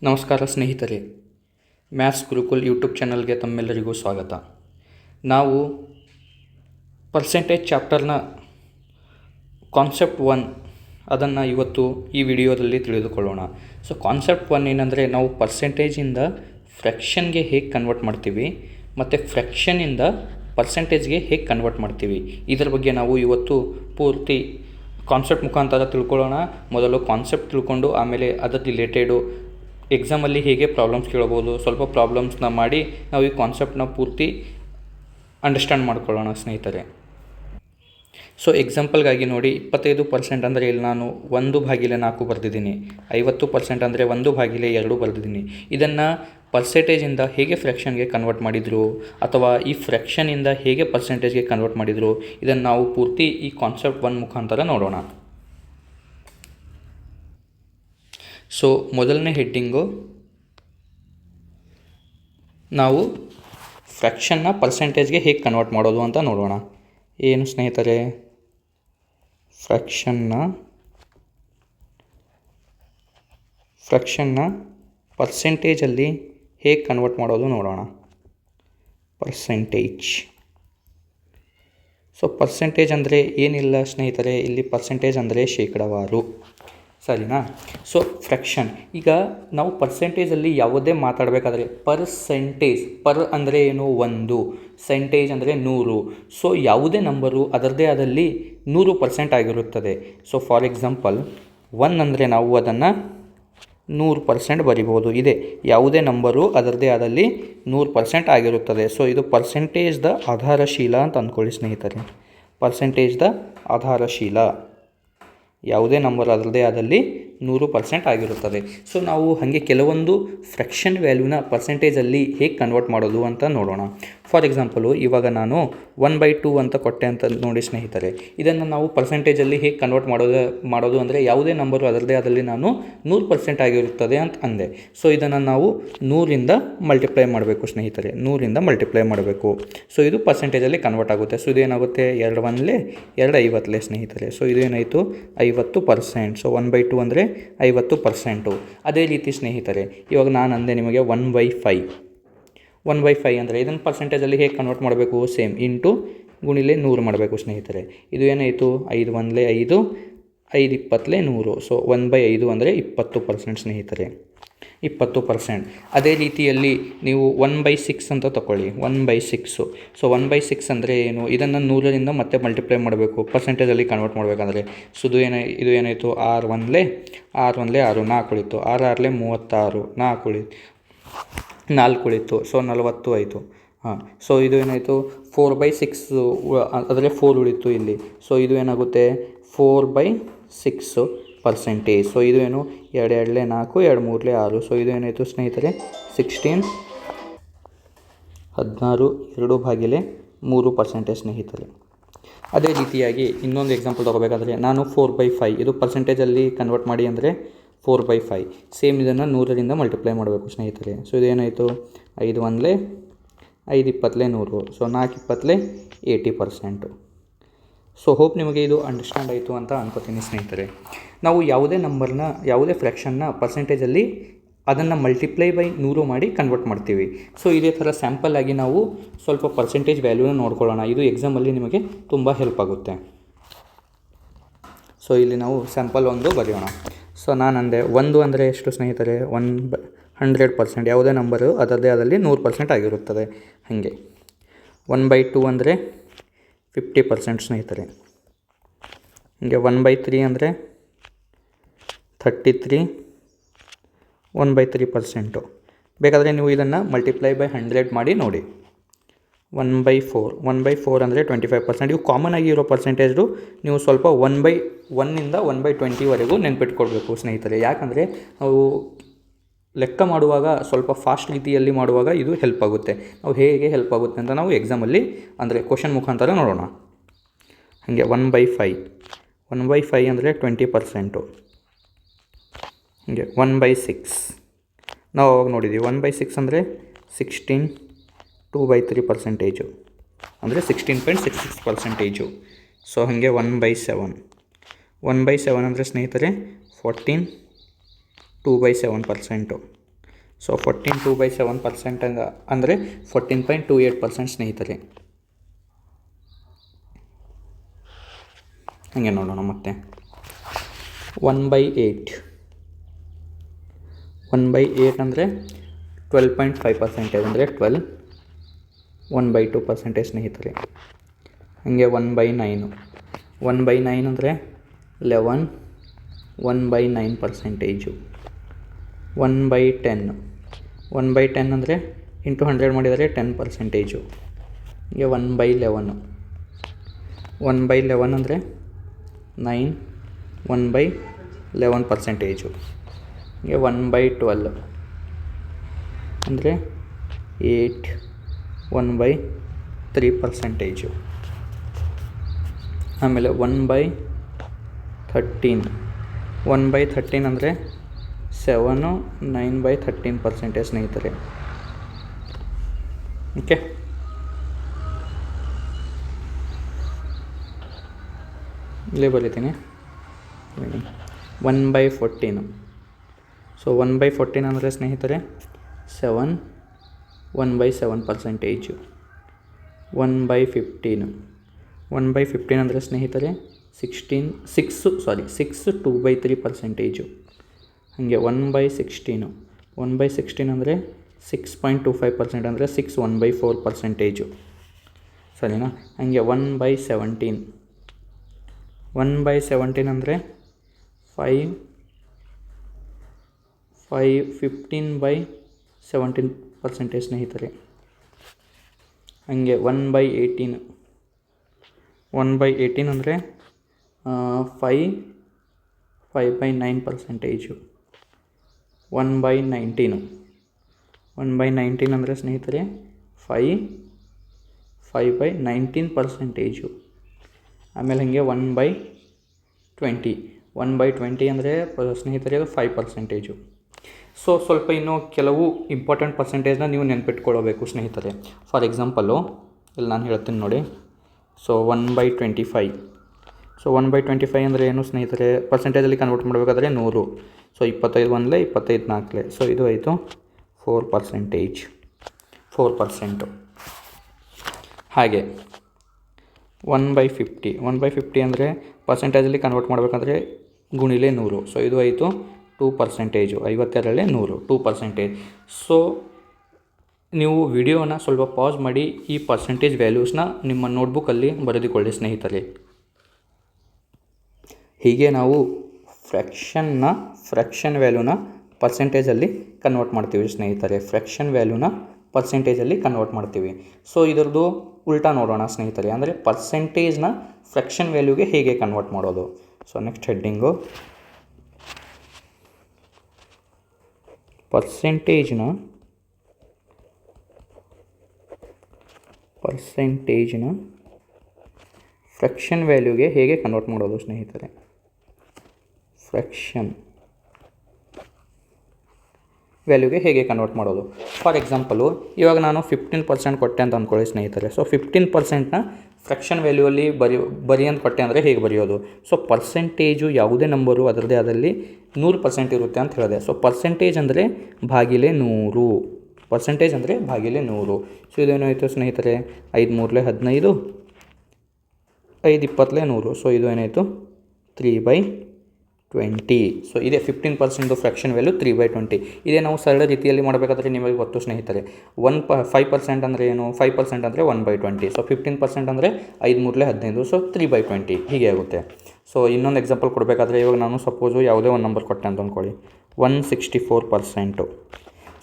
ನಮಸ್ಕಾರ ಸ್ನೇಹಿತರೆ, maths gurukul YouTube ಚಾನಲ್ಗೆ ತಮ್ಮೆಲ್ಲರಿಗೂ ಸ್ವಾಗತ. ನಾವು ಪರ್ಸೆಂಟೇಜ್ ಚಾಪ್ಟರ್ನ ಕಾನ್ಸೆಪ್ಟ್ 1 ಅದನ್ನು ಇವತ್ತು ಈ ವಿಡಿಯೋದಲ್ಲಿ ತಿಳಿದುಕೊಳ್ಳೋಣ. ಸೊ ಕಾನ್ಸೆಪ್ಟ್ 1 ಏನಂದರೆ, ನಾವು ಪರ್ಸೆಂಟೇಜಿಂದ ಫ್ರ್ಯಾಕ್ಷನ್ಗೆ ಹೇಗೆ ಕನ್ವರ್ಟ್ ಮಾಡ್ತೀವಿ ಮತ್ತು ಫ್ರ್ಯಾಕ್ಷನಿಂದ ಪರ್ಸೆಂಟೇಜ್ಗೆ ಹೇಗೆ ಕನ್ವರ್ಟ್ ಮಾಡ್ತೀವಿ, ಇದರ ಬಗ್ಗೆ ನಾವು ಇವತ್ತು ಪೂರ್ತಿ ಕಾನ್ಸೆಪ್ಟ್ ಮುಖಾಂತರ ತಿಳ್ಕೊಳ್ಳೋಣ. ಮೊದಲು ಕಾನ್ಸೆಪ್ಟ್ ತಿಳ್ಕೊಂಡು ಆಮೇಲೆ ಅದರ ರಿಲೇಟೆಡು ಎಕ್ಸಾಮಲ್ಲಿ ಹೇಗೆ ಪ್ರಾಬ್ಲಮ್ಸ್ ಕೇಳಬಹುದು, ಸ್ವಲ್ಪ ಪ್ರಾಬ್ಲಮ್ಸ್ನ ಮಾಡಿ ನಾವು ಈ ಕಾನ್ಸೆಪ್ಟ್ನ ಪೂರ್ತಿ ಅಂಡರ್ಸ್ಟ್ಯಾಂಡ್ ಮಾಡ್ಕೊಳ್ಳೋಣ ಸ್ನೇಹಿತರೆ. ಸೊ ಎಕ್ಸಾಂಪಲ್ಗಾಗಿ ನೋಡಿ, 25% ಅಂದರೆ ಇಲ್ಲಿ ನಾನು 1/4 ಬರೆದಿದ್ದೀನಿ. 50% ಅಂದರೆ 1/2 ಬರೆದಿದ್ದೀನಿ. ಇದನ್ನು ಪರ್ಸೆಂಟೇಜಿಂದ ಹೇಗೆ ಫ್ರ್ಯಾಕ್ಷನ್ಗೆ ಕನ್ವರ್ಟ್ ಮಾಡಿದರು ಅಥವಾ ಈ ಫ್ರ್ಯಾಕ್ಷನಿಂದ ಹೇಗೆ ಪರ್ಸೆಂಟೇಜ್ಗೆ ಕನ್ವರ್ಟ್ ಮಾಡಿದರು, ಇದನ್ನು ನಾವು ಪೂರ್ತಿ ಈ ಕಾನ್ಸೆಪ್ಟ್ 1 ಮುಖಾಂತರ ನೋಡೋಣ. ಸೊ ಮೊದಲನೇ ಹೆಡ್ಡಿಂಗು, ನಾವು ಫ್ರ್ಯಾಕ್ಷನ್ನ ಪರ್ಸೆಂಟೇಜ್ಗೆ ಹೇಗೆ ಕನ್ವರ್ಟ್ ಮಾಡೋದು ಅಂತ ನೋಡೋಣ. ಏನು ಸ್ನೇಹಿತರೆ, ಫ್ರ್ಯಾಕ್ಷನ್ನ ಪರ್ಸೆಂಟೇಜಲ್ಲಿ ಹೇಗೆ ಕನ್ವರ್ಟ್ ಮಾಡೋದು ನೋಡೋಣ. ಪರ್ಸೆಂಟೇಜ್. ಸೊ ಪರ್ಸೆಂಟೇಜ್ ಅಂದರೆ ಏನಿಲ್ಲ ಸ್ನೇಹಿತರೆ, ಇಲ್ಲಿ ಪರ್ಸೆಂಟೇಜ್ ಅಂದರೆ ಶೇಕಡಾವಾರು, ಸರಿನಾ? ಸೊ ಫ್ರ್ಯಾಕ್ಷನ್, ಈಗ ನಾವು ಪರ್ಸೆಂಟೇಜಲ್ಲಿ ಯಾವುದೇ ಮಾತಾಡಬೇಕಾದ್ರೆ ಪರ್ಸೆಂಟೇಜ್, ಪರ್ ಅಂದರೆ ಏನು 1, ಸೆಂಟೇಜ್ ಅಂದರೆ 100. ಸೊ ಯಾವುದೇ ನಂಬರು ಅದರದೇ ಆದಲ್ಲಿ 100% ಆಗಿರುತ್ತದೆ. ಸೊ ಫಾರ್ ಎಕ್ಸಾಂಪಲ್ 1 ಅಂದರೆ ನಾವು ಅದನ್ನು 100% ಬರಿಬೋದು. ಇದೆ ಯಾವುದೇ ನಂಬರು ಅದರದೇ ಆದಲ್ಲಿ 100% ಆಗಿರುತ್ತದೆ. ಸೊ ಇದು ಪರ್ಸೆಂಟೇಜ್ದ ಆಧಾರಶೀಲ ಅಂತ ಅಂದ್ಕೊಳ್ಳಿ ಸ್ನೇಹಿತರೆ. ಪರ್ಸೆಂಟೇಜ್ದ ಆಧಾರಶೀಲ, ಯಾವುದೇ ನಂಬರ್ ಅದರದೇ ಆದಲ್ಲಿ 100% ಆಗಿರುತ್ತದೆ. ಸೊ ನಾವು ಹಾಗೆ ಕೆಲವೊಂದು ಫ್ರ್ಯಾಕ್ಷನ್ ವ್ಯಾಲ್ಯೂನ ಪರ್ಸೆಂಟೇಜಲ್ಲಿ ಹೇಗೆ ಕನ್ವರ್ಟ್ ಮಾಡೋದು ಅಂತ ನೋಡೋಣ. ಫಾರ್ ಎಕ್ಸಾಂಪಲು ಇವಾಗ ನಾನು 1/2 ಅಂತ ಕೊಟ್ಟೆ ಅಂತ ನೋಡಿ ಸ್ನೇಹಿತರೆ. ಇದನ್ನು ನಾವು ಪರ್ಸೆಂಟೇಜಲ್ಲಿ ಹೇಗೆ ಕನ್ವರ್ಟ್ ಮಾಡೋದು ಅಂದರೆ, ಯಾವುದೇ ನಂಬರು ಅದರದೇ ಆದಲ್ಲಿ ನಾನು 100% ಆಗಿರುತ್ತದೆ ಅಂತ ಅಂದೆ. ಸೊ ಇದನ್ನು ನಾವು 100ರಿಂದ ಮಲ್ಟಿಪ್ಲೈ ಮಾಡಬೇಕು ಸ್ನೇಹಿತರೆ, 100ರಿಂದ ಮಲ್ಟಿಪ್ಲೈ ಮಾಡಬೇಕು. ಸೊ ಇದು ಪರ್ಸೆಂಟೇಜಲ್ಲಿ ಕನ್ವರ್ಟ್ ಆಗುತ್ತೆ. ಸೊ ಇದೇನಾಗುತ್ತೆ, 2 1 2 50 ಸ್ನೇಹಿತರೆ. ಸೊ ಇದು ಏನಾಯಿತು, 50%. ಸೊ 1/2 ಅಂದರೆ 50%. ಅದೇ ರೀತಿ ಸ್ನೇಹಿತರೆ, ಇವಾಗ ನಾನು ಅಂದೆ ನಿಮಗೆ 1/5 ಅಂದರೆ ಇದನ್ನು ಪರ್ಸೆಂಟೇಜಲ್ಲಿ ಹೇಗೆ ಕನ್ವರ್ಟ್ ಮಾಡಬೇಕು, ಸೇಮ್ ಇಂಟು ಗುಣಿಲೆ 100 ಮಾಡಬೇಕು ಸ್ನೇಹಿತರೆ. ಇದು ಏನಾಯಿತು, 5 1 5, 5 20 100. ಸೊ 1/5 ಅಂದರೆ 20% ಸ್ನೇಹಿತರೆ, 20%. ಅದೇ ರೀತಿಯಲ್ಲಿ ನೀವು 1/6 ಅಂತ ತಗೊಳ್ಳಿ, 1/6. ಸೊ 1/6 ಅಂದರೆ ಏನು, ಇದನ್ನು 100ರಿಂದ ಮತ್ತೆ ಮಲ್ಟಿಪ್ಲೈ ಮಾಡಬೇಕು ಪರ್ಸೆಂಟೇಜಲ್ಲಿ ಕನ್ವರ್ಟ್ ಮಾಡಬೇಕಂದ್ರೆ. ಸೊ ಇದು ಏನಾಯಿತು, 6 1 6 4 ಉಳಿತು, 6 6 36, 4 ಉಳಿತು. ಸೊ 40 ಆಯಿತು. ಸೊ ಇದು ಏನಾಯಿತು, 4/6 ಅದರಲ್ಲಿ 4 ಉಳಿತು ಇಲ್ಲಿ. ಸೊ ಇದು ಏನಾಗುತ್ತೆ, 4/6%. ಸೊ ಇದು ಏನು, 2 2 4, 2 3 6. ಸೊ ಇದು ಏನಾಯಿತು ಸ್ನೇಹಿತರೆ, 16 2/3% ಸ್ನೇಹಿತರೆ. ಅದೇ ರೀತಿಯಾಗಿ ಇನ್ನೊಂದು ಎಕ್ಸಾಂಪಲ್ ತೊಗೋಬೇಕಾದ್ರೆ, ನಾನು 4/5 ಇದು ಪರ್ಸೆಂಟೇಜಲ್ಲಿ ಕನ್ವರ್ಟ್ ಮಾಡಿ ಅಂದರೆ 4/5. ಸೇಮ್ ಇದನ್ನು 100ರಿಂದ ಮಲ್ಟಿಪ್ಲೈ ಮಾಡಬೇಕು ಸ್ನೇಹಿತರೆ. ಸೊ ಇದೇನಾಯಿತು, 5 1 5 20 100. ಸೊ 4 20 80%. ಸೊ ಹೋಪ್ ನಿಮಗೆ ಇದು ಅಂಡರ್ಸ್ಟ್ಯಾಂಡ್ ಆಯಿತು ಅಂತ ಅನ್ಕೋತೀನಿ ಸ್ನೇಹಿತರೆ. ನಾವು ಯಾವುದೇ ನಂಬರ್ನ, ಯಾವುದೇ ಫ್ರ್ಯಾಕ್ಷನ್ನ ಪರ್ಸೆಂಟೇಜಲ್ಲಿ ಅದನ್ನು ಮಲ್ಟಿಪ್ಲೈ ಬೈ 100 ಮಾಡಿ ಕನ್ವರ್ಟ್ ಮಾಡ್ತೀವಿ. ಸೊ ಇದೇ ಥರ ಸ್ಯಾಂಪಲ್ ಆಗಿ ನಾವು ಸ್ವಲ್ಪ ಪರ್ಸೆಂಟೇಜ್ ವ್ಯಾಲ್ಯೂನ ನೋಡ್ಕೊಳ್ಳೋಣ. ಇದು ಎಕ್ಸಾಮಲ್ಲಿ ನಿಮಗೆ ತುಂಬ ಹೆಲ್ಪ್ ಆಗುತ್ತೆ. ಸೊ ಇಲ್ಲಿ ನಾವು ಸ್ಯಾಂಪಲ್ 1 ಬರೆಯೋಣ. ಸೊ ನಾನು ಅಂದೆ 1 ಅಂದರೆ ಎಷ್ಟು ಸ್ನೇಹಿತರೆ, 100%. ಯಾವುದೇ ನಂಬರು ಅದರದೇ ಆದಲ್ಲಿ 100% ಆಗಿರುತ್ತದೆ. ಹಾಗೆ 1/2 ಅಂದರೆ 50% ಸ್ನೇಹಿತರೆ. ಹೀಗೆ 1/3 ಅಂದರೆ 33, 1/3%. ಬೇಕಾದರೆ ನೀವು ಇದನ್ನು ಮಲ್ಟಿಪ್ಲೈ ಬೈ 100 ಮಾಡಿ ನೋಡಿ. 1/4 ಅಂದರೆ 25%. ಇವು ಕಾಮನ್ ಆಗಿ ಇರೋ ಪರ್ಸೆಂಟೇಜು ನೀವು ಸ್ವಲ್ಪ 1/1 1/20ವರೆಗೂ ನೆನ್ಪಿಟ್ಕೊಳ್ಬೇಕು ಸ್ನೇಹಿತರೆ. ಯಾಕಂದರೆ ನಾವು ಲೆಕ್ಕ ಮಾಡುವಾಗ ಸ್ವಲ್ಪ ಫಾಸ್ಟ್ ರೀತಿಯಲ್ಲಿ ಮಾಡುವಾಗ ಇದು ಹೆಲ್ಪ್ ಆಗುತ್ತೆ. ನಾವು ಹೇಗೆ ಹೆಲ್ಪ್ ಆಗುತ್ತೆ ಅಂತ ನಾವು ಎಕ್ಸಾಮಲ್ಲಿ ಅಂದರೆ ಕ್ವಶನ್ ಮುಖಾಂತರ ನೋಡೋಣ. ಹಾಗೆ 1/5 ಅಂದರೆ 20%. ಹೀಗೆ 1/6 ನಾವು ಅವಾಗ ನೋಡಿದ್ದೀವಿ. 1/6 ಅಂದರೆ 16, 2/3% ಅಂದರೆ 16.66%. ಸೊ ಹಾಗೆ 1/7 ಅಂದರೆ ಸ್ನೇಹಿತರೆ 14, 2/7%. ಸೊ 14/7% ಅಂದರೆ 14.28% ಸ್ನೇಹಿತರೆ. ಹಾಗೆ ನೋಡೋಣ ಮತ್ತೆ 1/8 ಅಂದರೆ 12.5% ಅಂದರೆ 12, 1/2% ಸ್ನೇಹಿತರೆ. ಹಾಗೆ 1/9 ಅಂದರೆ 11, 1/9%. 1/10 ಅಂದರೆ ಇಂಟು 100 ಮಾಡಿದರೆ 10%. ಹೀಗೆ 1/11 ಅಂದರೆ 9, 1/11%. ಹೀಗೆ 1/12 ಅಂದರೆ 8, 1/3%. ಆಮೇಲೆ 1/13 ಅಂದರೆ 7, 9/13% ಸ್ನೇಹಿತರೆ. ಓಕೆ, ಇಲ್ಲೇ ಬರೀತೀನಿ 1/14. ಸೊ 1/14 ಅಂದರೆ ಸ್ನೇಹಿತರೆ 7, 1/7%. 1/15 ಅಂದರೆ ಸ್ನೇಹಿತರೆ 6, 2/3%. ಹಾಗೆ 1/16 ಅಂದರೆ 6.25% ಅಂದರೆ 6, 1/4%. ಸರಿನಾ? ಹಾಗೆ 1/17 ಅಂದರೆ 15/17% ಸ್ನೇಹಿತರೆ. ಹಾಗೆ 1/18 ಅಂದರೆ 5/9%. 1/19 ಅಂದರೆ ಸ್ನೇಹಿತರೆ 5/19%. ಆಮೇಲೆ ಹಾಗೆ 1/20 ಅಂದರೆ ಸ್ನೇಹಿತರೆ 5%. ಸೊ ಸ್ವಲ್ಪ ಇನ್ನೂ ಕೆಲವು ಇಂಪಾರ್ಟೆಂಟ್ ಪರ್ಸೆಂಟೇಜ್ನ ನೀವು ನೆನ್ಪಿಟ್ಕೊಳ್ಳಬೇಕು ಸ್ನೇಹಿತರೆ. ಫಾರ್ ಎಕ್ಸಾಂಪಲ್ಲು ಇಲ್ಲಿ ನಾನು ಹೇಳ್ತೀನಿ ನೋಡಿ. ಸೊ 1/25. ಸೊ 1/25 ಅಂದರೆ ಏನು ಸ್ನೇಹಿತರೆ? ಪರ್ಸೆಂಟೇಜಲ್ಲಿ ಕನ್ವರ್ಟ್ ಮಾಡಬೇಕಾದ್ರೆ 100. ಸೊ 25 1 25 4. ಸೊ ಇದು ಆಯಿತು 4%. ಹಾಗೆ 1/50 ಅಂದರೆ ಪರ್ಸೆಂಟೇಜಲ್ಲಿ ಕನ್ವರ್ಟ್ ಮಾಡಬೇಕಾದ್ರೆ ಗುಣಿಲೆ 100. ಸೊ ಇದು ಆಯಿತು 2%. 52ರಲ್ಲಿ 100, 2%. ಸೊ ನೀವು ವಿಡಿಯೋನ ಸ್ವಲ್ಪ ಪಾಸ್ ಮಾಡಿ ಈ ಪರ್ಸೆಂಟೇಜ್ ವ್ಯಾಲ್ಯೂಸ್ನ ನಿಮ್ಮ ನೋಟ್ಬುಕ್ಕಲ್ಲಿ ಬರೆದುಕೊಳ್ಳಿ ಸ್ನೇಹಿತರೆ. ಹೀಗೆ ನಾವು ಫ್ರ್ಯಾಕ್ಷನ್ ವ್ಯಾಲ್ಯೂನ ಪರ್ಸೆಂಟೇಜಲ್ಲಿ ಕನ್ವರ್ಟ್ ಮಾಡ್ತೀವಿ ಸ್ನೇಹಿತರೆ. ಸೊ ಇದರದ್ದು ಉಲ್ಟಾ ನೋಡೋಣ ಸ್ನೇಹಿತರೆ. ಅಂದರೆ ಪರ್ಸೆಂಟೇಜ್ನ ಫ್ರ್ಯಾಕ್ಷನ್ ವ್ಯಾಲ್ಯೂಗೆ ಹೇಗೆ ಕನ್ವರ್ಟ್ ಮಾಡೋದು. ಸೊ ನೆಕ್ಸ್ಟ್ ಹೆಡ್ಡಿಂಗು ಪರ್ಸೆಂಟೇಜ್ನ ಫ್ರ್ಯಾಕ್ಷನ್ ವ್ಯಾಲ್ಯೂಗೆ ಹೇಗೆ ಕನ್ವರ್ಟ್ ಮಾಡೋದು ಸ್ನೇಹಿತರೆ. ಫ್ರ್ಯಾಕ್ಷನ್ ವ್ಯಾಲ್ಯೂಗೆ ಹೇಗೆ ಕನ್ವರ್ಟ್ ಮಾಡೋದು. ಫಾರ್ ಎಕ್ಸಾಂಪಲು ಇವಾಗ ನಾನು 15% ಕೊಟ್ಟೆ ಅಂತ ಅಂದ್ಕೊಳ್ಳಿ ಸ್ನೇಹಿತರೆ. ಸೊ 15%ನ ಫ್ರ್ಯಾಕ್ಷನ್ ವ್ಯಾಲ್ಯೂಯಲ್ಲಿ ಬರಿ ಅಂತ ಕೊಟ್ಟೆ ಅಂದರೆ ಹೇಗೆ ಬರೆಯೋದು. ಸೊ ಪರ್ಸೆಂಟೇಜು ಯಾವುದೇ ನಂಬರು ಅದರದ್ದೇ ಅದರಲ್ಲಿ 100% ಇರುತ್ತೆ ಅಂತ ಹೇಳಿದೆ. ಸೊ ಪರ್ಸೆಂಟೇಜ್ ಅಂದರೆ ಭಾಗಿಲೆ 100. ಸೊ ಇದೇನಾಯಿತು ಸ್ನೇಹಿತರೆ? 5 3 15, 5 20 100. ಸೊ ಇದು ಏನಾಯಿತು 3/20. ಸೊ ಇದೇ 15% ಫ್ರ್ಯಾಕ್ಷನ್ ವ್ಯಾಲ್ಯೂ 3/20. ಇದೇ ನಾವು ಸರಳ ರೀತಿಯಲ್ಲಿ ಮಾಡಬೇಕಾದ್ರೆ ನಿಮಗೆ ಗೊತ್ತು ಸ್ನೇಹಿತರೆ. 5% ಅಂದರೆ ಏನು? 5% ಅಂದರೆ 1/20. ಸೊ 15% ಅಂದರೆ 5 3 15. ಸೊ 3/20 ಹೀಗೆ ಆಗುತ್ತೆ. ಸೊ ಇನ್ನೊಂದು ಎಕ್ಸಾಂಪಲ್ ಕೊಡಬೇಕಾದ್ರೆ ಇವಾಗ ನಾನು ಸಪೋಸು ಯಾವುದೇ ಒಂದು ನಂಬರ್ ಕೊಟ್ಟೆ ಅಂತ ಅಂದ್ಕೊಳ್ಳಿ, 164%.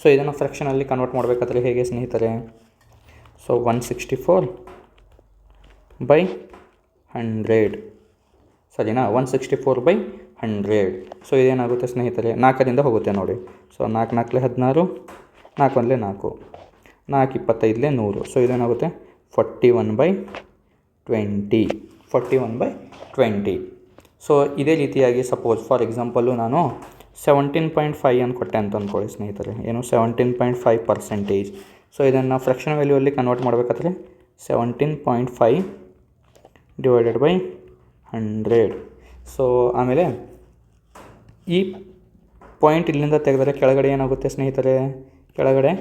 ಸೊ ಇದನ್ನು ಫ್ರ್ಯಾಕ್ಷನಲ್ಲಿ ಕನ್ವರ್ಟ್ ಮಾಡಬೇಕಾದ್ರೆ ಹೇಗೆ ಸ್ನೇಹಿತರೆ? ಸೊ 164/100. ಸರಿನಾ? 164/100. ಸೊ ಇದೇನಾಗುತ್ತೆ ಸ್ನೇಹಿತರೆ? 4ರಿಂದ ಹೋಗುತ್ತೆ ನೋಡಿ. ಸೊ 4 4 16, 4 1 4, 4 25 100. ಸೊ ಇದೇನಾಗುತ್ತೆ 41/20. ಸೊ ಇದೇ ರೀತಿಯಾಗಿ ಸಪೋಸ್ ಫಾರ್ ಎಕ್ಸಾಂಪಲ್ಲು ನಾನು 17.5 ಅಂತ ಕೊಟ್ಟೆ ಅಂತ ಅಂದ್ಕೊಳ್ಳಿ ಸ್ನೇಹಿತರೆ. ಏನು? 17.5%. ಸೊ ಇದನ್ನು ಫ್ರ್ಯಾಕ್ಷನ್ ವ್ಯಾಲ್ಯೂಯಲ್ಲಿ ಕನ್ವರ್ಟ್ ಮಾಡಬೇಕಾದ್ರೆ 17.5 / 100. ಸೊ ಆಮೇಲೆ ಈ ಪಾಯಿಂಟ್ ಇಲ್ಲಿಂದ ತೆಗೆದರೆ ಕೆಳಗಡೆ ಏನಾಗುತ್ತೆ ಸ್ನೇಹಿತರೆ, ಕೆಳಗಡೆ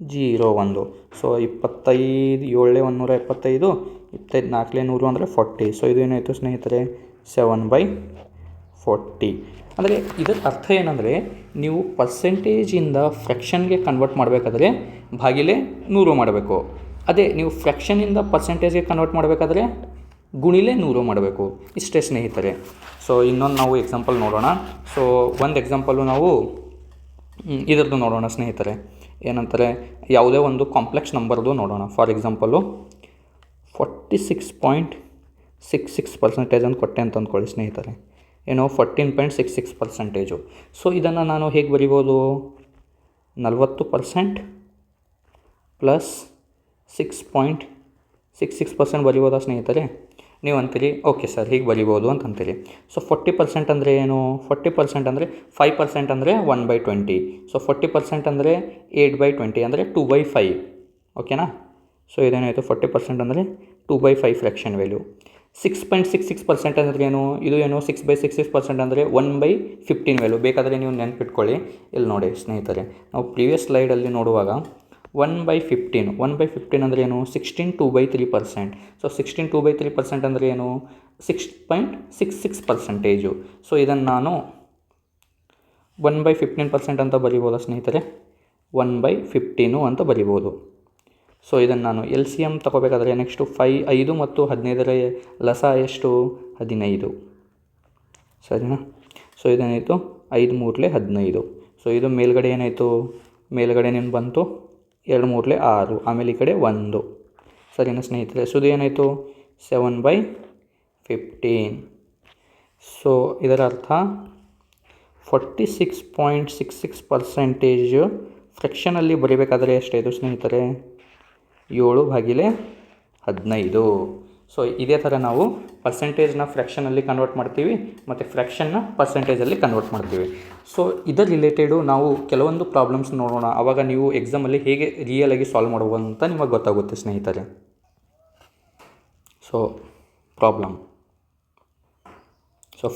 0 1. ಸೊ 25 7 175, 25 4 100 ಅಂದರೆ 40. ಸೊ ಇದು ಏನಾಯಿತು ಸ್ನೇಹಿತರೆ, 7/40. ಅಂದರೆ ಇದರ ಅರ್ಥ ಏನಂದರೆ, ನೀವು ಪರ್ಸೆಂಟೇಜಿಂದ ಫ್ರ್ಯಾಕ್ಷನ್ಗೆ ಕನ್ವರ್ಟ್ ಮಾಡಬೇಕಾದ್ರೆ ಭಾಗಿಲೆ 100 ಮಾಡಬೇಕು. ಅದೇ ನೀವು ಫ್ರ್ಯಾಕ್ಷನಿಂದ ಪರ್ಸೆಂಟೇಜ್ಗೆ ಕನ್ವರ್ಟ್ ಮಾಡಬೇಕಾದ್ರೆ ಗುಣಿಲೆ 100 ಮಾಡಬೇಕು. ಇಷ್ಟೇ ಸ್ನೇಹಿತರೆ. ಸೊ ಇನ್ನೊಂದು ನಾವು ಎಕ್ಸಾಂಪಲ್ ನೋಡೋಣ. ಸೊ ಒಂದು ಎಕ್ಸಾಂಪಲು ನಾವು ಇದರದ್ದು ನೋಡೋಣ ಸ್ನೇಹಿತರೆ. ಏನಂತಾರೆ, ಯಾವುದೇ ಒಂದು ಕಾಂಪ್ಲೆಕ್ಸ್ ನಂಬರ್ದು ನೋಡೋಣ. ಫಾರ್ ಎಕ್ಸಾಂಪಲು 46.66% ಅಂತ ಕೊಟ್ಟೆ ಅಂತ ಅಂದ್ಕೊಳ್ಳಿ ಸ್ನೇಹಿತರೆ. ಏನೋ 14.66%. ಸೊ ಇದನ್ನು ನಾನು ಹೇಗೆ ಬರಿಬೋದು, 40% ಪ್ಲಸ್ 6.66% ಬರಿಬೋದಾ ಸ್ನೇಹಿತರೆ? ನೀವು ಅಂತೀರಿ ಓಕೆ ಸರ್ ಹೀಗೆ ಬರಿಬೋದು ಅಂತ ಅಂತೀರಿ. ಸೊ 40% ಅಂದರೆ ಏನು, 40% ಅಂದರೆ 5% ಅಂದರೆ 1/20. ಸೊ 40% ಅಂದರೆ 8/20 ಅಂದರೆ 2/5. ಓಕೆನಾ? ಸೊ ಇದೇನಾಯಿತು, 40% ಅಂದರೆ 2/5 ಫ್ರ್ಯಾಕ್ಷನ್ ವ್ಯಾಲ್ಯೂ. 6.66% ಅಂದರೆ ಏನು, ಇದು ಏನು 6/66% ಅಂದರೆ 1/15 ವ್ಯಾಲ್ಯೂ. ಬೇಕಾದರೆ ನೀವು ನೆನಪಿಟ್ಕೊಳ್ಳಿ. ಇಲ್ಲಿ ನೋಡಿ ಸ್ನೇಹಿತರೆ, ನಾವು ಪ್ರೀವಿಯಸ್ ಸ್ಲೈಡಲ್ಲಿ ನೋಡುವಾಗ 1/15 ಅಂದರೆ ಏನು, 16 2/3%. ಸೊ 16 2/3% ಅಂದರೆ ಏನು, 6.66%. ಸೊ ಇದನ್ನು ನಾನು 1/15% ಅಂತ ಬರಿಬೋದಾ ಸ್ನೇಹಿತರೆ, 1/15 ಅಂತ ಬರಿಬೋದು. ಸೊ ಇದನ್ನು ನಾನು ಎಲ್ ಸಿ ಎಮ್ ತಗೋಬೇಕಾದ್ರೆ ನೆಕ್ಸ್ಟು 5 ಮತ್ತು 15ರ ಲಸ ಎಷ್ಟು, 15. ಸರಿನಾ? ಸೊ ಇದೇನಾಯಿತು, 5 3 15. ಸೊ ಇದು ಮೇಲ್ಗಡೆ ಏನಾಯಿತು, ಮೇಲ್ಗಡೆ ಏನು ಬಂತು, 2 3 6, ಆಮೇಲೆ ಈ ಕಡೆ 1. ಸರಿನಾ ಸ್ನೇಹಿತರೆ? ಸೊ ಇದು ಏನಾಯಿತು, 7/15. ಸೊ ಇದರ ಅರ್ಥ 46.66% ಫ್ರ್ಯಾಕ್ಷನಲ್ಲಿ ಬರೀಬೇಕಾದ್ರೆ ಎಷ್ಟಾಯಿತು ಸ್ನೇಹಿತರೆ, 7/15. ಸೊ ಇದೇ ಥರ ನಾವು ಪರ್ಸೆಂಟೇಜ್ನ ಫ್ರ್ಯಾಕ್ಷನಲ್ಲಿ ಕನ್ವರ್ಟ್ ಮಾಡ್ತೀವಿ ಮತ್ತು ಫ್ರ್ಯಾಕ್ಷನ್ನ ಪರ್ಸೆಂಟೇಜಲ್ಲಿ ಕನ್ವರ್ಟ್ ಮಾಡ್ತೀವಿ. ಸೊ ಇದರ ರಿಲೇಟೆಡು ನಾವು ಕೆಲವೊಂದು ಪ್ರಾಬ್ಲಮ್ಸ್ ನೋಡೋಣ. ಆವಾಗ ನೀವು ಎಕ್ಸಾಮಲ್ಲಿ ಹೇಗೆ ರಿಯಲಾಗಿ ಸಾಲ್ವ್ ಮಾಡುವುದು ಅಂತ ನಿಮಗೆ ಗೊತ್ತಾಗುತ್ತೆ ಸ್ನೇಹಿತರೆ. ಸೊ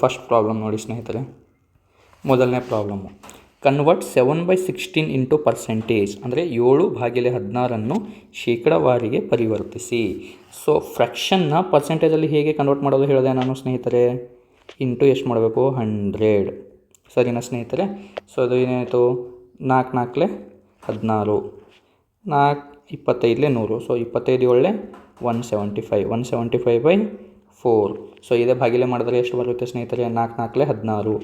ಫಸ್ಟ್ ಪ್ರಾಬ್ಲಮ್ ನೋಡಿ ಸ್ನೇಹಿತರೆ. ಮೊದಲನೇ ಪ್ರಾಬ್ಲಮ್ಮು, ಕನ್ವರ್ಟ್ 7/16 ಇಂಟು ಪರ್ಸೆಂಟೇಜ್ ಅಂದರೆ 7/16 ಶೇಕಡಾವಾರಿಗೆ ಪರಿವರ್ತಿಸಿ. ಸೊ ಫ್ರ್ಯಾಕ್ಷನ್ನ ಪರ್ಸೆಂಟೇಜಲ್ಲಿ ಹೇಗೆ ಕನ್ವರ್ಟ್ ಮಾಡೋದು ಹೇಳಿದೆ ನಾನು ಸ್ನೇಹಿತರೆ, ಇಂಟು ಎಷ್ಟು ಮಾಡಬೇಕು, 100. ಸರಿನಾ ಸ್ನೇಹಿತರೆ? ಸೊ ಅದು ಏನಾಯಿತು, 4 4 16, 4 25 100. ಸೊ 25 7 175, 175/4. ಸೊ ಇದೇ ಭಾಗಿಲೆ ಮಾಡಿದ್ರೆ ಎಷ್ಟು ಬರುತ್ತೆ ಸ್ನೇಹಿತರೆ, 4 4 16,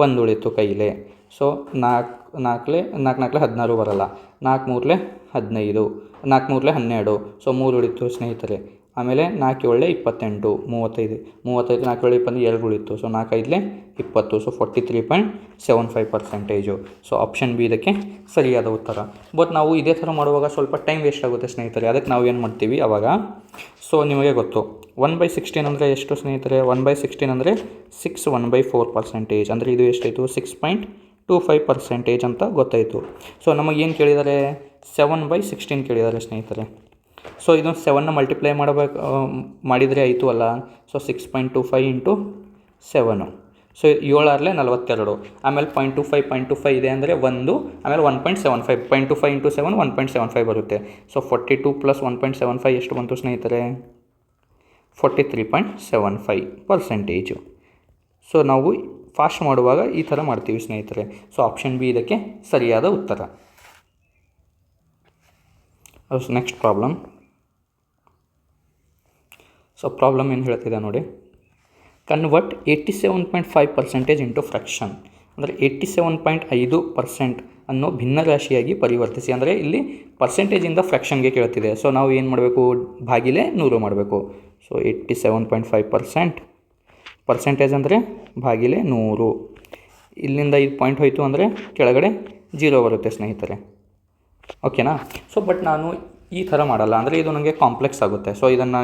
1 ಉಳಿತು ಕೈಲೇ. ಸೊ 4 4 16 ಬರಲ್ಲ, 4 3 15, 4 3 12. ಸೊ 3 ಉಳಿತು ಸ್ನೇಹಿತರೆ. ಆಮೇಲೆ 4 7 28, 35, 4 7 22 ಉಳಿತು. So 4 5 20. So 43.75%. So option B ಇದಕ್ಕೆ ಸರಿಯಾದ ಉತ್ತರ. ಬಟ್ ನಾವು ಇದೇ ಥರ ಮಾಡುವಾಗ ಸ್ವಲ್ಪ ಟೈಮ್ ವೇಸ್ಟ್ ಆಗುತ್ತೆ ಸ್ನೇಹಿತರೆ. ಅದಕ್ಕೆ ನಾವು ಏನು ಮಾಡ್ತೀವಿ ಆವಾಗ, ಸೊ ನಿಮಗೆ ಗೊತ್ತು 1/16 ಅಂದರೆ ಎಷ್ಟು ಸ್ನೇಹಿತರೆ, 1/16 ಅಂದರೆ 6 1/4%. ಅಂದರೆ ಇದು ಎಷ್ಟಾಯಿತು, 6.25% ಅಂತ ಗೊತ್ತಾಯಿತು. ಸೊ ನಮಗೇನು ಕೇಳಿದ್ದಾರೆ, 7/16 ಕೇಳಿದ್ದಾರೆ ಸ್ನೇಹಿತರೆ. ಸೊ ಇದು 7ನ ಮಲ್ಟಿಪ್ಲೈ ಮಾಡಿದರೆ ಆಯಿತು ಅಲ್ಲ. So 6.25 into 7. ಸೊ 7 42. ಆಮೇಲೆ 0.25 ಇದೆ ಅಂದರೆ 1, ಆಮೇಲೆ 1.75, 0.25 ಇಂಟು 7 1.75 ಬರುತ್ತೆ. ಸೊ 42 ಪ್ಲಸ್ 1.75 ಎಷ್ಟು ಬಂತು ಸ್ನೇಹಿತರೆ, 43.75%. ಸೊ ನಾವು ಫಾಸ್ಟ್ ಮಾಡುವಾಗ ಈ ಥರ ಮಾಡ್ತೀವಿ ಸ್ನೇಹಿತರೆ. ಸೊ ಆಪ್ಷನ್ ಬಿ ಇದಕ್ಕೆ ಸರಿಯಾದ ಉತ್ತರ. Next problem. ಸೊ ಪ್ರಾಬ್ಲಮ್ ಏನು ಹೇಳ್ತಿದೆ ನೋಡಿ, ಕನ್ವರ್ಟ್ 87.5% ಇಂಟು ಫ್ರ್ಯಾಕ್ಷನ್ ಅಂದರೆ 87.5% ಅನ್ನೋ ಭಿನ್ನರಾಶಿಯಾಗಿ ಪರಿವರ್ತಿಸಿ. ಅಂದರೆ ಇಲ್ಲಿ ಪರ್ಸೆಂಟೇಜಿಂದ ಫ್ರ್ಯಾಕ್ಷನ್ಗೆ ಕೇಳ್ತಿದೆ. ಸೊ ನಾವು ಏನು ಮಾಡಬೇಕು, ಭಾಗಿಲೆ 100 ಮಾಡಬೇಕು. ಸೊ 87.5% ಪರ್ಸೆಂಟೇಜ್ ಅಂದರೆ ಭಾಗಿಲೆ 100. ಇಲ್ಲಿಂದ ಇದು ಪಾಯಿಂಟ್ ಹೋಯಿತು ಅಂದರೆ ಕೆಳಗಡೆ 0 ಬರುತ್ತೆ ಸ್ನೇಹಿತರೆ. ಓಕೆನಾ? ಸೊ ಬಟ್ ನಾನು ಈ ಥರ ಮಾಡಲ್ಲ, ಅಂದರೆ ಇದು ನನಗೆ ಕಾಂಪ್ಲೆಕ್ಸ್ ಆಗುತ್ತೆ. ಸೊ ಇದನ್ನು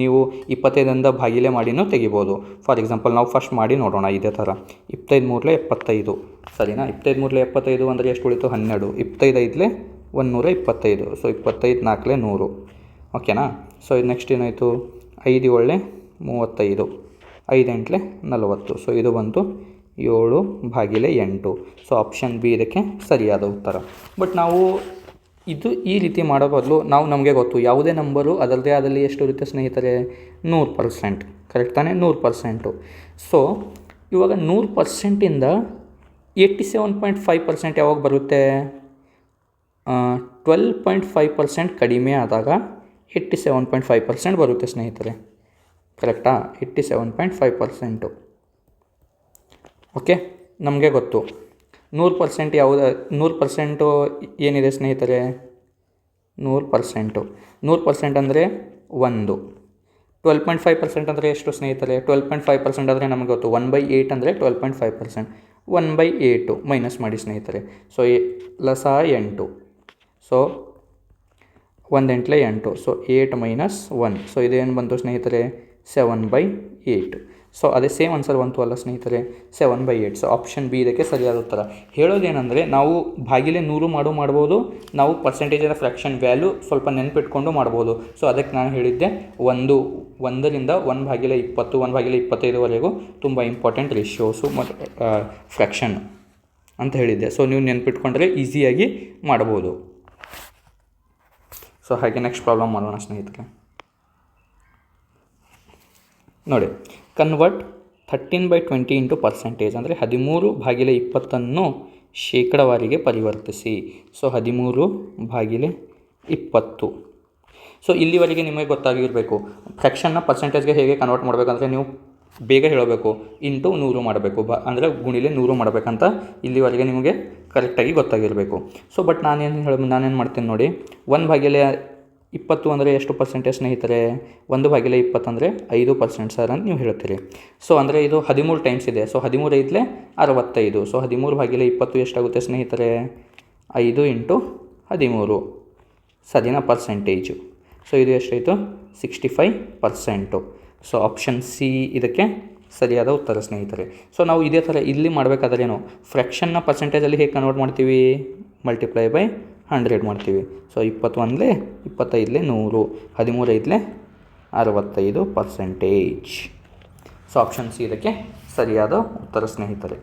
ನೀವು 25ರಿಂದ ಭಾಗಿಲೆ ಮಾಡಿನೂ ತೆಗಿಬೋದು. ಫಾರ್ ಎಕ್ಸಾಂಪಲ್ ನಾವು ಫಸ್ಟ್ ಮಾಡಿ ನೋಡೋಣ ಇದೇ ಥರ. 25 3 75. ಸರಿನಾ? 25 3 75 ಅಂದರೆ ಎಷ್ಟು ಉಳಿತು, 12. 25 5 125. ಸೊ 25 4 100. ಓಕೆನಾ? ಸೊ ಇದು ನೆಕ್ಸ್ಟ್ ಏನಾಯಿತು, 5 7 35, 5 8 40. ಸೊ ಇದು ಬಂತು 7/8. ಸೊ ಆಪ್ಷನ್ ಬಿ ಇದಕ್ಕೆ ಸರಿಯಾದ ಉತ್ತರ. ಬಟ್ ನಾವು ಇದು ಈ ರೀತಿ ಮಾಡೋ ಬದಲು ನಮಗೆ ಗೊತ್ತು ಯಾವುದೇ ನಂಬರು ಅದರದೇ ಆದಲ್ಲಿ ಎಷ್ಟು ಇರುತ್ತೆ ಸ್ನೇಹಿತರೆ, 100%. ಕರೆಕ್ಟ್ ತಾನೇ, 100%. ಸೊ ಇವಾಗ 100%ಇಂದ 87.5% ಯಾವಾಗ ಬರುತ್ತೆ, 12.5% ಕಡಿಮೆ ಆದಾಗ 87.5% ಬರುತ್ತೆ ಸ್ನೇಹಿತರೆ. ಕರೆಕ್ಟಾ, 87.5%. ಓಕೆ, ನಮಗೆ ಗೊತ್ತು 100% ಯಾವುದು, 100% ಏನಿದೆ ಸ್ನೇಹಿತರೆ, 100% ಅಂದರೆ 1. 12.5% ಅಂದರೆ ಎಷ್ಟು ಸ್ನೇಹಿತರೆ, 12.5% ಅಂದರೆ ನಮಗೆ ಗೊತ್ತು 1/8 ಅಂದರೆ 12.5%. 1/8 ಮೈನಸ್ ಮಾಡಿ ಸ್ನೇಹಿತರೆ. ಸೊ ಲಸ 8. ಸೊ 1 8 8. So 8 minus 1. ಸೊ ಇದೇನು ಬಂತು ಸ್ನೇಹಿತರೆ, 7/8. ಸೊ ಅದೇ ಸೇಮ್ ಆನ್ಸರ್ ಬಂತು ಅಲ್ಲ ಸ್ನೇಹಿತರೆ, 7/8. ಸೊ ಆಪ್ಷನ್ ಬಿ ಇದಕ್ಕೆ ಸರಿಯಾದ ಉತ್ತರ. ಹೇಳೋದೇನೆಂದರೆ ನಾವು ಭಾಗಿಲೆ 100 ಮಾಡ್ಬೋದು, ನಾವು ಪರ್ಸೆಂಟೇಜಿನ ಫ್ರ್ಯಾಕ್ಷನ್ ವ್ಯಾಲ್ಯೂ ಸ್ವಲ್ಪ ನೆನಪಿಟ್ಕೊಂಡು ಮಾಡ್ಬೋದು. ಸೊ ಅದಕ್ಕೆ ನಾನು ಹೇಳಿದ್ದೆ 1ರಿಂದ 1/20 1/25ವರೆಗೂ ತುಂಬ ಇಂಪಾರ್ಟೆಂಟ್ ರೇಷಿಯೋಸು ಮತ್ತು ಫ್ರ್ಯಾಕ್ಷನ್ ಅಂತ ಹೇಳಿದ್ದೆ. ಸೊ ನೀವು ನೆನಪಿಟ್ಕೊಂಡ್ರೆ ಈಸಿಯಾಗಿ ಮಾಡ್ಬೋದು. ಸೊ ಹಾಗೆ ನೆಕ್ಸ್ಟ್ ಪ್ರಾಬ್ಲಮ್ ಮಾಡೋಣ ಸ್ನೇಹಿತರೆ. ನೋಡಿ, ಕನ್ವರ್ಟ್ 13/20 ಇಂಟು ಪರ್ಸೆಂಟೇಜ್ ಅಂದರೆ 13/20 ಶೇಕಡವಾರಿಗೆ ಪರಿವರ್ತಿಸಿ. ಸೊ 13/20. ಸೊ ಇಲ್ಲಿವರೆಗೆ ನಿಮಗೆ ಗೊತ್ತಾಗಿರಬೇಕು ಫ್ರ್ಯಾಕ್ಷನ್ನ ಪರ್ಸೆಂಟೇಜ್ಗೆ ಹೇಗೆ ಕನ್ವರ್ಟ್ ಮಾಡಬೇಕಂದ್ರೆ ನೀವು ಬೇಗ ಹೇಳಬೇಕು, ಇಂಟು 100 ಮಾಡಬೇಕು, ಅಂದರೆ ಗುಣಿಲೆ 100 ಮಾಡಬೇಕಂತ ಇಲ್ಲಿವರೆಗೆ ನಿಮಗೆ ಕರೆಕ್ಟಾಗಿ ಗೊತ್ತಾಗಿರಬೇಕು. ಸೊ ಬಟ್ ನಾನೇನು ಮಾಡ್ತೀನಿ ನೋಡಿ, 1/20 ಅಂದರೆ ಎಷ್ಟು ಪರ್ಸೆಂಟೇಜ್ ಸ್ನೇಹಿತರೆ, 1/20 ಅಂದರೆ 5% ಸರ್ ಅಂತ ನೀವು ಹೇಳ್ತೀರಿ. ಸೊ ಅಂದರೆ ಇದು 13 ಟೈಮ್ಸ್ ಇದೆ. ಸೊ 13 ಐದಲೇ 65. ಸೊ 13/20 ಎಷ್ಟಾಗುತ್ತೆ ಸ್ನೇಹಿತರೆ, 5 × 13 ಸರಿನಾ ಪರ್ಸೆಂಟೇಜು. ಸೊ ಇದು ಎಷ್ಟಾಯಿತು, 65%. ಸೊ ಆಪ್ಷನ್ ಸಿ ಇದಕ್ಕೆ ಸರಿಯಾದ ಉತ್ತರ ಸ್ನೇಹಿತರೆ. ಸೊ ನಾವು ಇದೇ ಥರ ಇಲ್ಲಿ ಮಾಡಬೇಕಾದ್ರೇನು, ಫ್ರ್ಯಾಕ್ಷನ್ನ ಪರ್ಸೆಂಟೇಜಲ್ಲಿ ಹೇಗೆ ಕನ್ವರ್ಟ್ ಮಾಡ್ತೀವಿ, ಮಲ್ಟಿಪ್ಲೈ ಬೈ 100 ಮಾಡ್ತೀವಿ. ಸೊ 21 25 100, 13 65%. ಸೊ ಆಪ್ಷನ್ ಸಿ ಇದಕ್ಕೆ ಸರಿಯಾದ ಉತ್ತರ ಸ್ನೇಹಿತರೆ.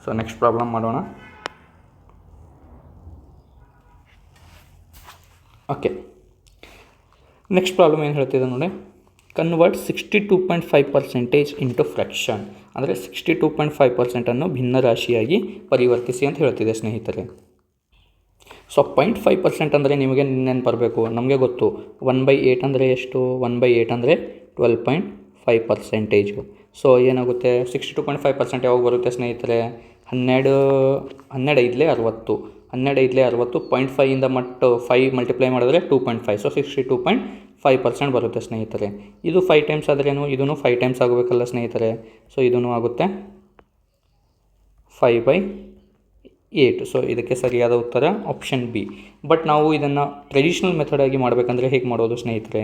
ಸೊ ನೆಕ್ಸ್ಟ್ ಪ್ರಾಬ್ಲಮ್ ಮಾಡೋಣ. ಓಕೆ, ನೆಕ್ಸ್ಟ್ ಪ್ರಾಬ್ಲಮ್ ಏನು ಹೇಳ್ತಿದೆ ನೋಡಿ, ಕನ್ವರ್ಟ್ 62.5% ಇಂಟು ಫ್ರ್ಯಾಕ್ಷನ್ ಅಂದರೆ 62.5% ಭಿನ್ನರಾಶಿಯಾಗಿ ಪರಿವರ್ತಿಸಿ ಅಂತ ಹೇಳ್ತಿದೆ ಸ್ನೇಹಿತರೆ. ಸೊ 0.5% ಅಂದರೆ ನಿಮಗೆ ನೆನಪು ಬರಬೇಕು, ನಮಗೆ ಗೊತ್ತು 1/8 ಅಂದರೆ ಎಷ್ಟು, 1/8 ಅಂದರೆ 12.5%. ಸೊ ಏನಾಗುತ್ತೆ, 62.5% ಯಾವಾಗ ಬರುತ್ತೆ ಸ್ನೇಹಿತರೆ, 12 5 60, 12 60, 0.5ಇಂದ 5 ಮಲ್ಟಿಪ್ಲೈ ಮಾಡಿದ್ರೆ 2.5. ಸೊ 62.5% ಬರುತ್ತೆ ಸ್ನೇಹಿತರೆ. ಇದು 5 ಟೈಮ್ಸ್ ಆದ್ರೇನು, ಇದೂ 5 ಟೈಮ್ಸ್ ಆಗಬೇಕಲ್ಲ ಸ್ನೇಹಿತರೆ. ಸೊ ಇದೂ ಆಗುತ್ತೆ 5/8. ಸೊ ಇದಕ್ಕೆ ಸರಿಯಾದ ಉತ್ತರ ಆಪ್ಷನ್ ಬಿ. ಬಟ್ ನಾವು ಇದನ್ನು ಟ್ರೆಡಿಷ್ನಲ್ ಮೆಥಡಾಗಿ ಮಾಡಬೇಕಂದ್ರೆ ಹೇಗೆ ಮಾಡೋದು ಸ್ನೇಹಿತರೆ,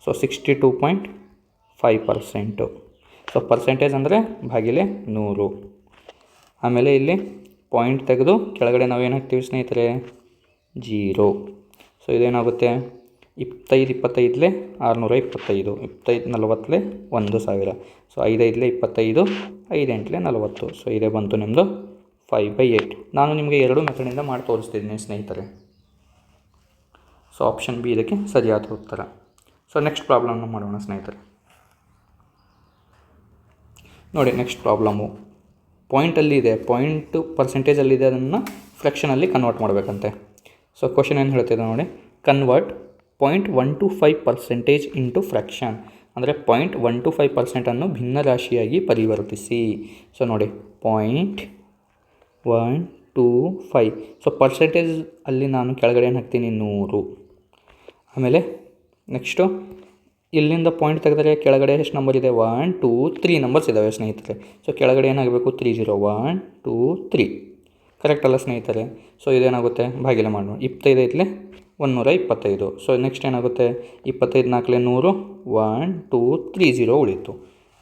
ಸೊ 62.5%. ಸೊ ಪರ್ಸೆಂಟೇಜ್ ಅಂದರೆ ಭಾಗಿಲೆ 100. ಆಮೇಲೆ ಇಲ್ಲಿ ಪಾಯಿಂಟ್ ತೆಗೆದು ಕೆಳಗಡೆ ನಾವೇನು ಹಾಕ್ತೀವಿ ಸ್ನೇಹಿತರೆ, 0. ಸೊ ಇದೇನಾಗುತ್ತೆ, 25 25 625, 25 40 1000. ಸೊ 5 5 25, 5 8 40. ಸೊ ಇದೇ ಬಂತು ನಿಮ್ಮದು 5/8. ನಾನು ನಿಮಗೆ 2 ಮೆಥಡಿಂದ ಮಾಡಿ ತೋರಿಸ್ತಿದ್ದೀನಿ ಸ್ನೇಹಿತರೆ. ಸೊ ಆಪ್ಷನ್ ಬಿ ಇದಕ್ಕೆ ಸರಿಯಾದ ಉತ್ತರ. ಸೊ ನೆಕ್ಸ್ಟ್ ಪ್ರಾಬ್ಲಮ್ನ ಮಾಡೋಣ ಸ್ನೇಹಿತರೆ. ನೋಡಿ, ನೆಕ್ಸ್ಟ್ ಪ್ರಾಬ್ಲಮ್ಮು ಪಾಯಿಂಟಲ್ಲಿದೆ, ಪಾಯಿಂಟು ಪರ್ಸೆಂಟೇಜಲ್ಲಿದೆ, ಅದನ್ನು ಫ್ರ್ಯಾಕ್ಷನಲ್ಲಿ ಕನ್ವರ್ಟ್ ಮಾಡಬೇಕಂತೆ. ಸೊ ಕ್ವಶನ್ ಏನು ಹೇಳ್ತಿದೆ ನೋಡಿ, ಕನ್ವರ್ಟ್ 0.125% ಇಂಟು ಫ್ರ್ಯಾಕ್ಷನ್ ಅಂದರೆ 0.125% ಭಿನ್ನರಾಶಿಯಾಗಿ ಪರಿವರ್ತಿಸಿ. ಸೊ ನೋಡಿ, 0.125. ಸೊ ಪರ್ಸೆಂಟೇಜ್ ಅಲ್ಲಿ ನಾನು ಕೆಳಗಡೆ ಏನು ಹಾಕ್ತೀನಿ, 100. ಆಮೇಲೆ ನೆಕ್ಸ್ಟು ಇಲ್ಲಿಂದ ಪಾಯಿಂಟ್ ತೆಗೆದರೆ ಕೆಳಗಡೆ ಎಷ್ಟು ನಂಬರ್ ಇದೆ, 1 2 3 ನಂಬರ್ಸ್ ಇದ್ದಾವೆ ಸ್ನೇಹಿತರೆ. ಸೊ ಕೆಳಗಡೆ ಏನಾಗಬೇಕು, 30, 1 2 3. ಕರೆಕ್ಟ್ ಅಲ್ಲ ಸ್ನೇಹಿತರೆ. ಸೊ ಇದೇನಾಗುತ್ತೆ, ಭಾಗಿಲೆ ಮಾಡೋಣ. 25 ಐತ್ಲೆ 125. ಸೊ ನೆಕ್ಸ್ಟ್ ಏನಾಗುತ್ತೆ, 25 4 100, 1 2 3 0 ಉಳಿತು.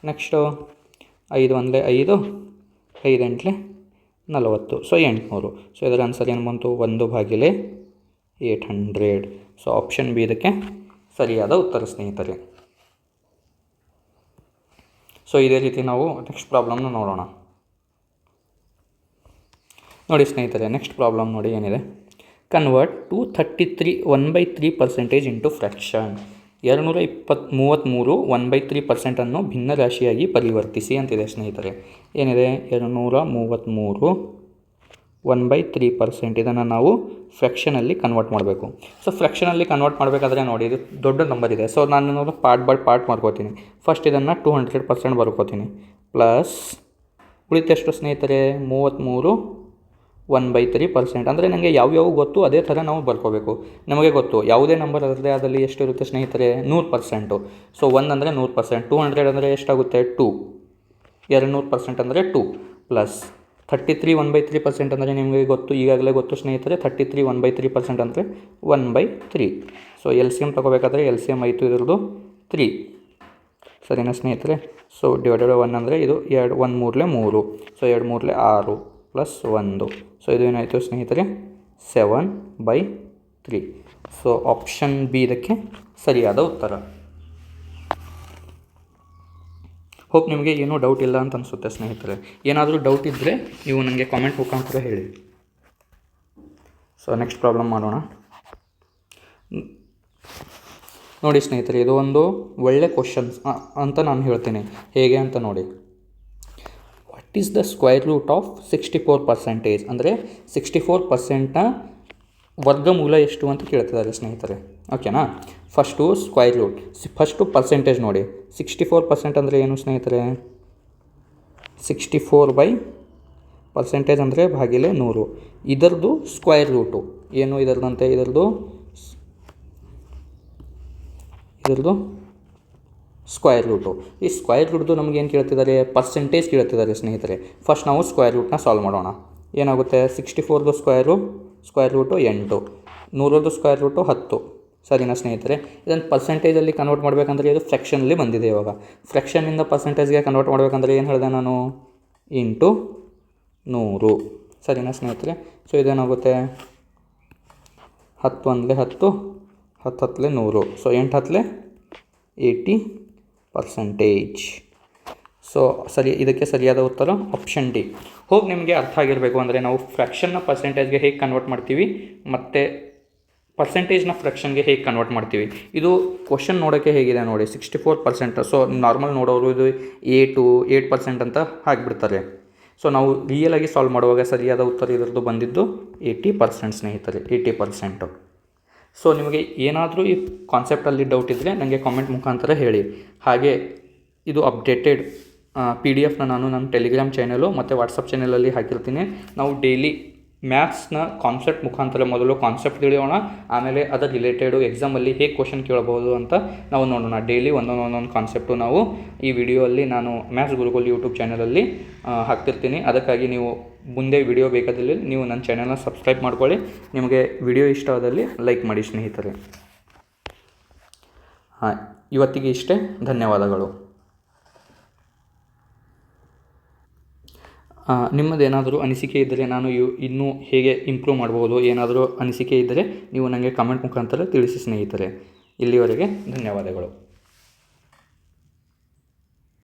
ನೆಕ್ಸ್ಟು 5 1 5, 5 8 40. ಸೊ 800. ಸೊ ಇದರ ಆನ್ಸರ್ ಏನು ಬಂತು, 1/800. ಸೊ ಆಪ್ಷನ್ ಬಿ ಇದಕ್ಕೆ ಸರಿಯಾದ ಉತ್ತರ ಸ್ನೇಹಿತರೆ. ಸೊ ಇದೇ ರೀತಿ ನಾವು ನೆಕ್ಸ್ಟ್ ಪ್ರಾಬ್ಲಮ್ನ ನೋಡೋಣ. ನೋಡಿ ಸ್ನೇಹಿತರೆ, ನೆಕ್ಸ್ಟ್ ಪ್ರಾಬ್ಲಮ್ ನೋಡಿ ಏನಿದೆ. Convert 233 1/3% into fraction. 233 1/3% ಭಿನ್ನ ರಾಶಿಯಾಗಿ ಪರಿವರ್ತಿಸಿ ಅಂತಿದೆ ಸ್ನೇಹಿತರೆ. ಏನಿದೆ 233 1/3%. ಇದನ್ನು ನಾವು ಫ್ರ್ಯಾಕ್ಷನಲ್ಲಿ ಕನ್ವರ್ಟ್ ಮಾಡಬೇಕು. ಸೊ ಫ್ರ್ಯಾಕ್ಷನಲ್ಲಿ ಕನ್ವರ್ಟ್ ಮಾಡಬೇಕಾದ್ರೆ ನೋಡಿ, ಇದು ದೊಡ್ಡ ನಂಬರ್ ಇದೆ. ಸೊ ನಾನು ಪಾರ್ಟ್ ಬೈ ಪಾರ್ಟ್ ಮಾಡ್ಕೋತೀನಿ. ಫಸ್ಟ್ ಇದನ್ನು 200% ಬರ್ಕೋತೀನಿ. ಪ್ಲಸ್ ಉಳಿತೆಷ್ಟು ಸ್ನೇಹಿತರೆ 33 1/3%. ಅಂದರೆ ನನಗೆ ಯಾವ್ಯಾವ ಗೊತ್ತು ಅದೇ ಥರ ನಾವು ಬರ್ಕೋಬೇಕು. ನಮಗೆ ಗೊತ್ತು ಯಾವುದೇ ನಂಬರ್ ಅದರದೇ ಅದರಲ್ಲಿ ಎಷ್ಟು ಇರುತ್ತೆ ಸ್ನೇಹಿತರೆ 100%. ಸೊ 1 ಅಂದರೆ 100%, 200 ಅಂದರೆ ಎಷ್ಟಾಗುತ್ತೆ 2, 200% ಅಂದರೆ 2, ಪ್ಲಸ್ 33 1/3% ಅಂದರೆ ನಿಮಗೆ ಗೊತ್ತು, ಈಗಾಗಲೇ ಗೊತ್ತು ಸ್ನೇಹಿತರೆ. 33 1/3% ಅಂದರೆ 1/3. ಸೊ ಎಲ್ ಸಿ ಎಮ್ ತೊಗೋಬೇಕಾದ್ರೆ ಎಲ್ ಸಿ ಎಮ್ ಆಯಿತು ಇದರದ್ದು 3, ಸರಿನಾ ಸ್ನೇಹಿತರೆ. ಸೊ ಡಿವೈಡೆಡ್ 1 ಅಂದರೆ ಇದು 2 1 3 3, ಸೊ 2 3 6 ಪ್ಲಸ್ 1. ಸೊ ಇದು ಏನಾಯಿತು ಸ್ನೇಹಿತರೆ 7/3. ಸೊ ಆಪ್ಷನ್ ಬಿ ಇದಕ್ಕೆ ಸರಿಯಾದ ಉತ್ತರ. ಹೋಪ್ ನಿಮಗೆ ಏನೂ ಡೌಟ್ ಇಲ್ಲ ಅಂತ ಅನಿಸುತ್ತೆ ಸ್ನೇಹಿತರೆ. ಏನಾದರೂ ಡೌಟ್ ಇದ್ದರೆ ನೀವು ನನಗೆ ಕಾಮೆಂಟ್ ಮುಖಾಂತರ ಹೇಳಿ. ಸೊ ನೆಕ್ಸ್ಟ್ ಪ್ರಾಬ್ಲಮ್ ಮಾಡೋಣ. ನೋಡಿ ಸ್ನೇಹಿತರೆ, ಇದು ಒಂದು ಒಳ್ಳೆ ಕ್ವಶನ್ಸ್ ಅಂತ ನಾನು ಹೇಳ್ತೀನಿ. ಹೇಗೆ ಅಂತ ನೋಡಿ. What is the square root of 64%? ಅಂದರೆ 64%ನ ವರ್ಗಮೂಲ ಎಷ್ಟು ಅಂತ ಕೇಳ್ತಿದ್ದಾರೆ ಸ್ನೇಹಿತರೆ. ಓಕೆನಾ. First square root, first percentage ನೋಡಿ. 64% ಅಂದರೆ ಏನು ಸ್ನೇಹಿತರೆ? 64/% ಅಂದರೆ ಭಾಗಿಲೆ 100. ಇದರದ್ದು ಸ್ಕ್ವೇರ್ ರೂಟು ಏನು ಇದರದಂತೆ? ಇದರದ್ದು ಸ್ಕ್ವೇರ್ ರೂಟು. ಈ ಸ್ಕ್ವೇರ್ ರೂಟ್ದು ನಮ್ಗೆ ಏನು ಕೇಳ್ತಿದ್ದಾರೆ? ಪರ್ಸೆಂಟೇಜ್ ಕೇಳ್ತಿದ್ದಾರೆ ಸ್ನೇಹಿತರೆ. ಫಸ್ಟ್ ನಾವು ಸ್ಕ್ವೇರ್ ರೂಟ್ನ ಸಾಲ್ವ್ ಮಾಡೋಣ. ಏನಾಗುತ್ತೆ? 64ದು ಸ್ಕ್ವೇರ್ ರೂಟು 8, 100ದು ಸ್ಕ್ವೇರ್ ರೂಟು 10, ಸರಿನಾ ಸ್ನೇಹಿತರೆ. ಇದನ್ನು ಪರ್ಸೆಂಟೇಜಲ್ಲಿ ಕನ್ವರ್ಟ್ ಮಾಡಬೇಕಂದ್ರೆ ಇದು ಫ್ರ್ಯಾಕ್ಷನಲ್ಲಿ ಬಂದಿದೆ. ಇವಾಗ ಫ್ರ್ಯಾಕ್ಷನಿಂದ ಪರ್ಸೆಂಟೇಜ್ಗೆ ಕನ್ವರ್ಟ್ ಮಾಡಬೇಕಂದ್ರೆ ಏನು ಹೇಳಿದೆ ನಾನು? ಇಂಟು 100, ಸರಿನಾ ಸ್ನೇಹಿತರೆ. So ಇದೇನಾಗುತ್ತೆ 10 1 10, 10 10 100, so 8 10 80%. ಸೊ ಇದಕ್ಕೆ ಸರಿಯಾದ ಉತ್ತರ ಆಪ್ಷನ್ ಡಿ. ಹೋಗಿ ನಿಮಗೆ ಅರ್ಥ ಆಗಿರಬೇಕು. ಅಂದರೆ ನಾವು ಫ್ರ್ಯಾಕ್ಷನ್ನ ಪರ್ಸೆಂಟೇಜ್ಗೆ ಹೇಗೆ ಕನ್ವರ್ಟ್ ಮಾಡ್ತೀವಿ ಮತ್ತು ಪರ್ಸೆಂಟೇಜ್ನ ಫ್ರ್ಯಾಕ್ಷನ್ಗೆ ಹೇಗೆ ಕನ್ವರ್ಟ್ ಮಾಡ್ತೀವಿ. ಇದು ಕ್ವಶನ್ ನೋಡೋಕ್ಕೆ ಹೇಗಿದೆ ನೋಡಿ, 64%. ಸೊ ನಾರ್ಮಲ್ ನೋಡೋರು ಇದು 8% ಅಂತ ಹಾಕಿಬಿಡ್ತಾರೆ. ಸೊ ನಾವು ರಿಯಲಾಗಿ ಸಾಲ್ವ್ ಮಾಡುವಾಗ ಸರಿಯಾದ ಉತ್ತರ ಇದರದ್ದು ಬಂದಿದ್ದು 80% ಸ್ನೇಹಿತರೆ, 80%. ಸೊ ನಿಮಗೆ ಏನಾದರೂ ಈ ಕಾನ್ಸೆಪ್ಟಲ್ಲಿ ಡೌಟ್ ಇದ್ದರೆ ನನಗೆ ಕಾಮೆಂಟ್ ಮುಖಾಂತರ ಹೇಳಿ. ಹಾಗೆ ಇದು ಅಪ್ಡೇಟೆಡ್ PDF ನಾನು ನನ್ನ ಟೆಲಿಗ್ರಾಮ್ ಚಾನಲು ಮತ್ತು ವಾಟ್ಸಪ್ ಚಾನಲಲ್ಲಿ ಹಾಕಿರ್ತೀನಿ. ನಾವು ಡೈಲಿ ಮ್ಯಾಥ್ಸ್ನ ಕಾನ್ಸೆಪ್ಟ್ ಮುಖಾಂತರ ಮೊದಲು ಕಾನ್ಸೆಪ್ಟ್ ತಿಳಿಯೋಣ, ಆಮೇಲೆ ಅದರ ರಿಲೇಟೆಡು ಎಕ್ಸಾಮಲ್ಲಿ ಹೇಗೆ ಕ್ವಶನ್ ಕೇಳಬಹುದು ಅಂತ ನಾವು ನೋಡೋಣ. ಡೈಲಿ ಒಂದೊಂದು ಕಾನ್ಸೆಪ್ಟು ನಾವು ಈ ವಿಡಿಯೋಲ್ಲಿ ನಾನು ಮ್ಯಾಥ್ಸ್ ಗುರುಕುಲ್ ಯೂಟ್ಯೂಬ್ ಚಾನಲಲ್ಲಿ ಹಾಕ್ತಿರ್ತೀನಿ. ಅದಕ್ಕಾಗಿ ನೀವು ಮುಂದೆ ವಿಡಿಯೋ ಬೇಕಾದಲ್ಲಿ ನೀವು ನನ್ನ ಚಾನಲ್ನ ಸಬ್ಸ್ಕ್ರೈಬ್ ಮಾಡ್ಕೊಳ್ಳಿ. ನಿಮಗೆ ವಿಡಿಯೋ ಇಷ್ಟವಾದಲ್ಲಿ ಲೈಕ್ ಮಾಡಿ ಸ್ನೇಹಿತರೆ. ಇವತ್ತಿಗೆ ಇಷ್ಟೇ, ಧನ್ಯವಾದಗಳು. ನಿಮ್ಮದೇನಾದರೂ ಅನಿಸಿಕೆ ಇದ್ದರೆ ನಾನು ಇನ್ನೂ ಹೇಗೆ ಇಂಪ್ರೂವ್ ಮಾಡ್ಬೋದು, ಏನಾದರೂ ಅನಿಸಿಕೆ ಇದ್ದರೆ ನೀವು ನನಗೆ ಕಮೆಂಟ್ ಮುಖಾಂತರ ತಿಳಿಸಿ ಸ್ನೇಹಿತರೆ. ಇಲ್ಲಿವರೆಗೆ ಧನ್ಯವಾದಗಳು.